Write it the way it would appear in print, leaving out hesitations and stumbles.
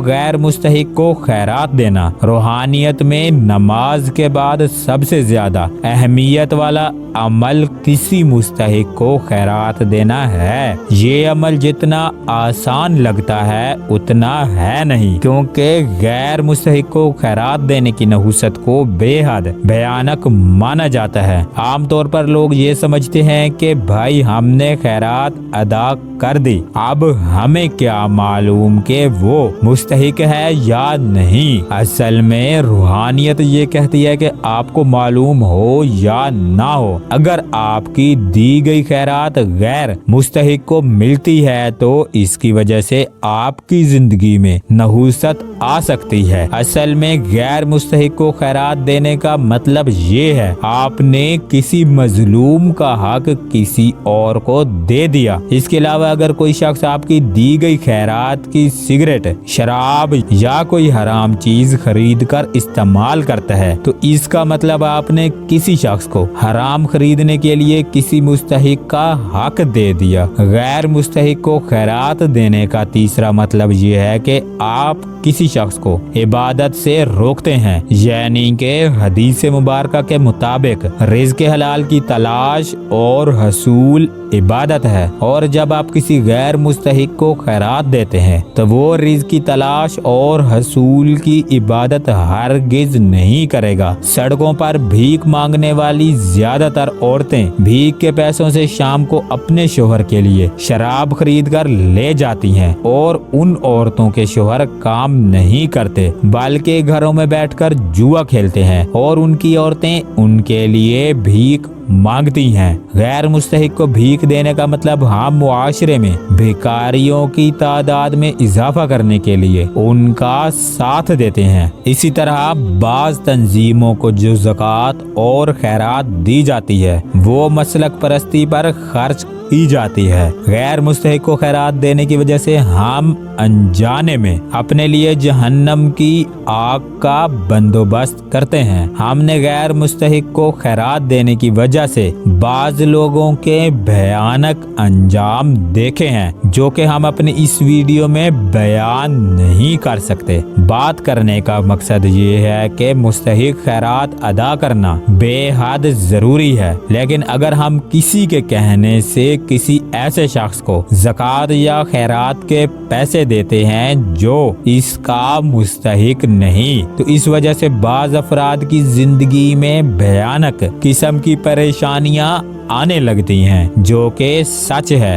गैर मुस्तहिक को खैरात देना रूहानियत में नमाज के बाद सबसे ज्यादा अहमियत वाला अमल किसी मुस्तहिक को खैरात देना है। ये अमल जितना आसान लगता है उतना है नहीं, क्योंकि गैर मुस्तहिक को खैरात देने की नहुसत को बेहद भयानक माना जाता है। आमतौर पर लोग ये समझते हैं कि भाई हमने खैरात अदा कर दी, अब हमें क्या मालूम कि वो मुस्तहिक है या नहीं। असल में रूहानियत ये कहती है कि आपको मालूम हो या ना हो, अगर आपकी दी गई खैरात गैर मुस्तहिक को मिलती है तो इसकी वजह से आपकी जिंदगी में नहुसत आ सकती है। असल में गैर मुस्तहिक को खैरात देने का मतलब ये है आपने किसी मजलूम का हक किसी और को दे दिया। इसके अलावा अगर कोई शख्स आपकी दी गई खैरात की सिगरेट, शराब या कोई हराम चीज खरीद कर इस्तेमाल करता है तो इसका मतलब आपने किसी शख्स को हराम खरीदने के लिए किसी मुस्तहिक का हक दे दिया। गैर मुस्तहिक को खैरात देने का तीसरा मतलब ये है कि आप किसी शख्स को इबादत से रोकते हैं, यानी कि हदीस मुबारका के मुताबिक रिज़्क़ हलाल की तलाश और हसूल इबादत है, और जब आप किसी गैर मुस्तहिक को खैरात देते हैं तो वो रिज़्क़ की तलाश और हसूल की इबादत हरगिज नहीं करेगा। सड़कों पर भीख मांगने वाली ज्यादातर औरतें भीख के पैसों से शाम को अपने शोहर के लिए शराब खरीद कर ले जाती हैं, और उन औरतों के शोहर काम नहीं करते बल्कि घरों में बैठकर जुआ खेलते हैं और उनकी औरतें उनके लिए भीख मांगती हैं। गैर मुस्तहिक को भीख देने का मतलब हम मुआशरे में भिखारियों की तादाद में इजाफा करने के लिए उनका साथ देते हैं। इसी तरह बाज तंजीमों को जो ज़कात और खैरात दी जाती है वो मसलक परस्ती पर खर्च की जाती है। गैर मुस्तहिक को खैरात देने की वजह से हम अनजाने में अपने लिए जहन्नम की आग का बंदोबस्त करते हैं। हमने गैर मुस्तहिक को खैरात देने की वजह से बाज लोगों के भयानक अंजाम देखे हैं जो कि हम अपने इस वीडियो में बयान नहीं कर सकते। बात करने का मकसद ये है कि मुस्तहिक खैरात अदा करना बेहद जरूरी है, लेकिन अगर हम किसी के कहने से किसी ऐसे शख्स को ज़कात या खैरात के पैसे देते हैं जो इसका मुस्तहिक नहीं, तो इस वजह से बाज अफराद की जिंदगी में भयानक किस्म की परेशानियां आने लगती हैं, जो कि सच है।